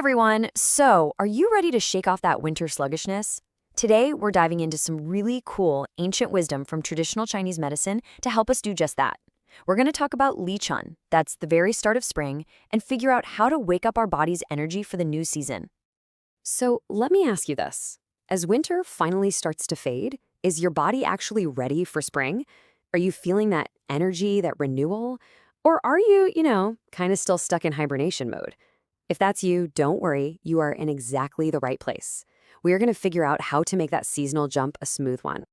everyone! So, are you ready to shake off that winter sluggishness? Today, we're diving into some really cool ancient wisdom from traditional Chinese medicine to help us do just that. We're going to talk about Lichun, that's the very start of spring, and figure out how to wake up our body's energy for the new season. So, let me ask you this. As winter finally starts to fade, is your body actually ready for spring? Are you feeling that energy, that renewal? Or are you, kind of still stuck in hibernation mode? If that's you, don't worry, you are in exactly the right place. We are going to figure out how to make that seasonal jump a smooth one.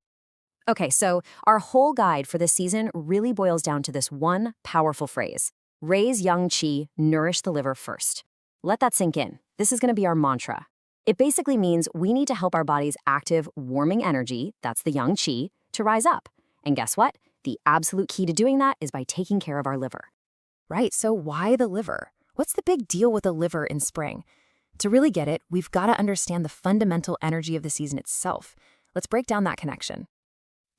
Okay, so our whole guide for this season really boils down to this one powerful phrase: raise yang qi, nourish the liver first. Let that sink in. This is going to be our mantra. It basically means we need to help our body's active, warming energy, that's the yang qi, to rise up. And guess what? The absolute key to doing that is by taking care of our liver. Right, so why the liver? What's the big deal with the liver in spring? To really get it, we've got to understand the fundamental energy of the season itself. Let's break down that connection.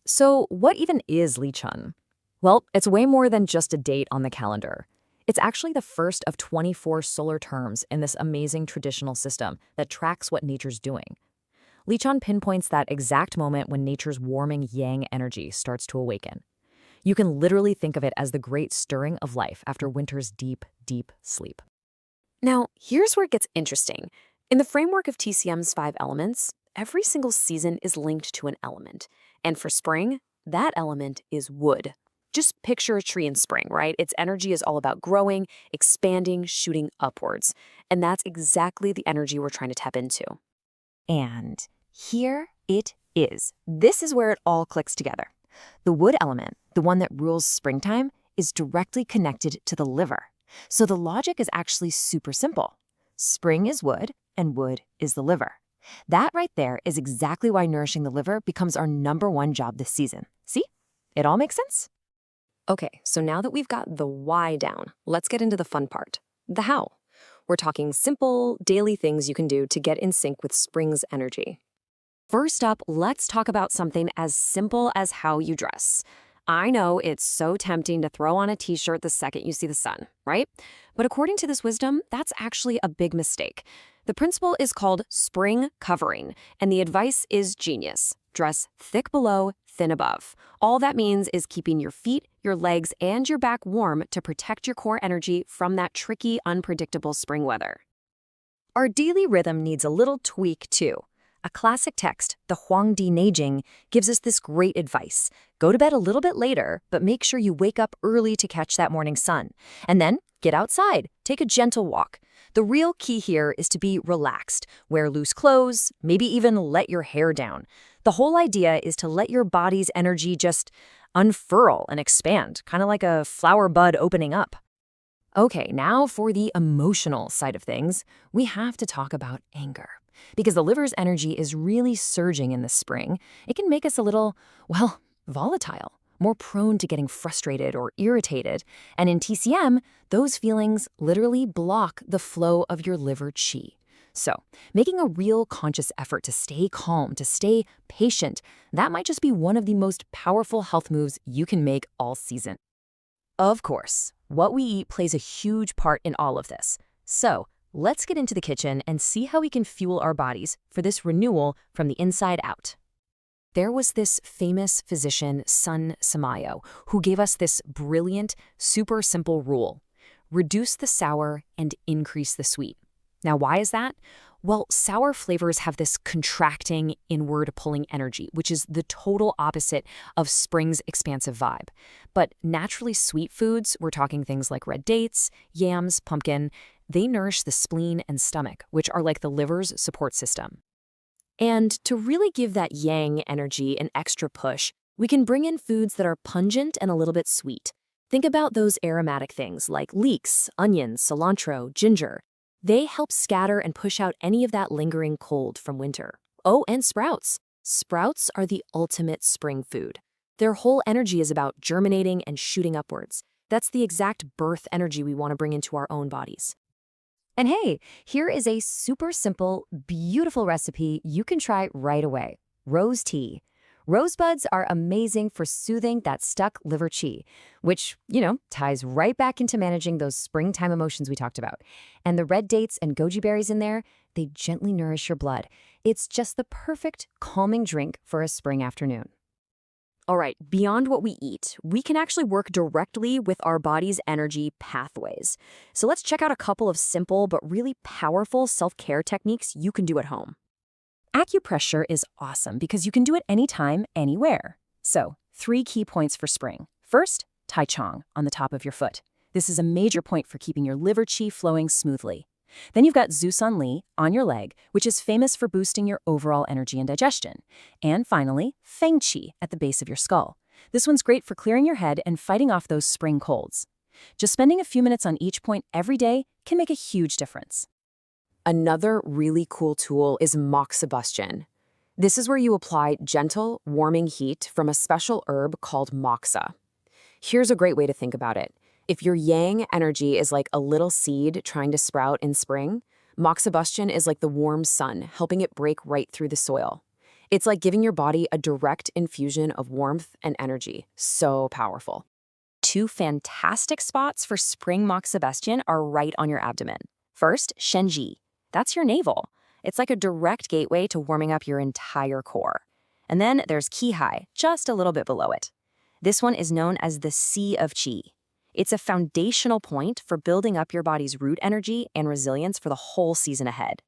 So what even is Lichun? Well, it's way more than just a date on the calendar. It's actually the first of 24 solar terms in this amazing traditional system that tracks what nature's doing. Lichun pinpoints that exact moment when nature's warming yang energy starts to awaken. You can literally think of it as the great stirring of life after winter's deep, deep sleep. Now, here's where it gets interesting. In the framework of TCM's 5 elements, every single season is linked to an element. And for spring, that element is wood. Just picture a tree in spring, right? Its energy is all about growing, expanding, shooting upwards. And that's exactly the energy we're trying to tap into. And here it is. This is where it all clicks together. The wood element, the one that rules springtime, is directly connected to the liver. So the logic is actually super simple. Spring is wood, and wood is the liver. That right there is exactly why nourishing the liver becomes our #1 job this season. See? It all makes sense? Okay, so now that we've got the why down, let's get into the fun part, the how. We're talking simple, daily things you can do to get in sync with spring's energy. First up, let's talk about something as simple as how you dress. I know it's so tempting to throw on a t-shirt the second you see the sun, right? But according to this wisdom, that's actually a big mistake. The principle is called spring covering, and the advice is genius. Dress thick below, thin above. All that means is keeping your feet, your legs, and your back warm to protect your core energy from that tricky, unpredictable spring weather. Our daily rhythm needs a little tweak, too. A classic text, the Huangdi Neijing, gives us this great advice. Go to bed a little bit later, but make sure you wake up early to catch that morning sun. And then get outside, take a gentle walk. The real key here is to be relaxed. Wear loose clothes, maybe even let your hair down. The whole idea is to let your body's energy just unfurl and expand, kind of like a flower bud opening up. Okay, now for the emotional side of things, we have to talk about anger. Because the liver's energy is really surging in the spring, it can make us a little, volatile, more prone to getting frustrated or irritated. And in TCM, those feelings literally block the flow of your liver qi. So, making a real conscious effort to stay calm, to stay patient, that might just be one of the most powerful health moves you can make all season. Of course, what we eat plays a huge part in all of this. So, let's get into the kitchen and see how we can fuel our bodies for this renewal from the inside out. There was this famous physician, Sun Samayo, who gave us this brilliant, super simple rule: reduce the sour and increase the sweet. Now, why is that? Well, sour flavors have this contracting, inward-pulling energy, which is the total opposite of spring's expansive vibe. But naturally sweet foods, we're talking things like red dates, yams, pumpkin, they nourish the spleen and stomach, which are like the liver's support system. And to really give that yang energy an extra push, we can bring in foods that are pungent and a little bit sweet. Think about those aromatic things like leeks, onions, cilantro, ginger. They help scatter and push out any of that lingering cold from winter. Oh, and sprouts. Sprouts are the ultimate spring food. Their whole energy is about germinating and shooting upwards. That's the exact birth energy we want to bring into our own bodies. And hey, here is a super simple, beautiful recipe you can try right away. Rose tea. Rosebuds are amazing for soothing that stuck liver qi, which, ties right back into managing those springtime emotions we talked about. And the red dates and goji berries in there, they gently nourish your blood. It's just the perfect calming drink for a spring afternoon. All right, beyond what we eat, we can actually work directly with our body's energy pathways. So let's check out a couple of simple but really powerful self-care techniques you can do at home. Acupressure is awesome because you can do it anytime, anywhere. So, 3 key points for spring. First, Tai Chong on the top of your foot. This is a major point for keeping your liver qi flowing smoothly. Then you've got Zusan Li on your leg, which is famous for boosting your overall energy and digestion. And finally, Feng Qi at the base of your skull. This one's great for clearing your head and fighting off those spring colds. Just spending a few minutes on each point every day can make a huge difference. Another really cool tool is Moxibustion. This is where you apply gentle, warming heat from a special herb called moxa. Here's a great way to think about it. If your yang energy is like a little seed trying to sprout in spring, Moxibustion is like the warm sun, helping it break right through the soil. It's like giving your body a direct infusion of warmth and energy. So powerful. 2 fantastic spots for spring Moxibustion are right on your abdomen. First, Shenji. That's your navel. It's like a direct gateway to warming up your entire core. And then there's Qihai, just a little bit below it. This one is known as the Sea of Qi. It's a foundational point for building up your body's root energy and resilience for the whole season ahead.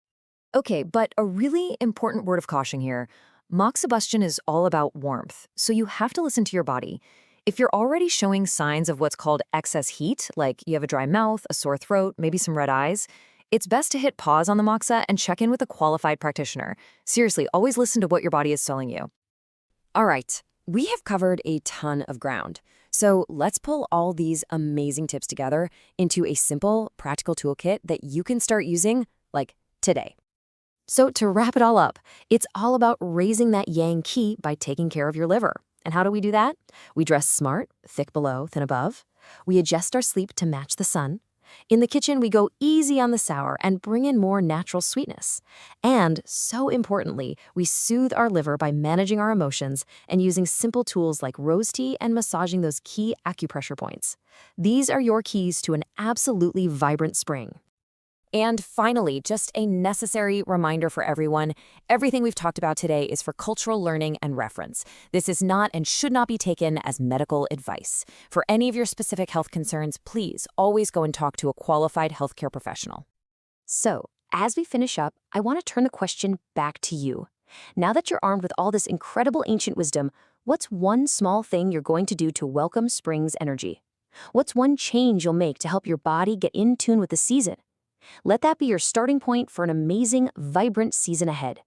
Okay, but a really important word of caution here. Moxibustion is all about warmth, so you have to listen to your body. If you're already showing signs of what's called excess heat, like you have a dry mouth, a sore throat, maybe some red eyes, it's best to hit pause on the moxa and check in with a qualified practitioner. Seriously, always listen to what your body is telling you. All right, we have covered a ton of ground. So let's pull all these amazing tips together into a simple, practical toolkit that you can start using, like, today. So to wrap it all up, it's all about raising that yang qi by taking care of your liver. And how do we do that? We dress smart, thick below, thin above. We adjust our sleep to match the sun. In the kitchen, we go easy on the sour and bring in more natural sweetness. And, so importantly, we soothe our liver by managing our emotions and using simple tools like rose tea and massaging those key acupressure points. These are your keys to an absolutely vibrant spring. And finally, just a necessary reminder for everyone, everything we've talked about today is for cultural learning and reference. This is not and should not be taken as medical advice. For any of your specific health concerns, please always go and talk to a qualified healthcare professional. So, as we finish up, I want to turn the question back to you. Now that you're armed with all this incredible ancient wisdom, what's one small thing you're going to do to welcome spring's energy? What's one change you'll make to help your body get in tune with the season? Let that be your starting point for an amazing, vibrant season ahead.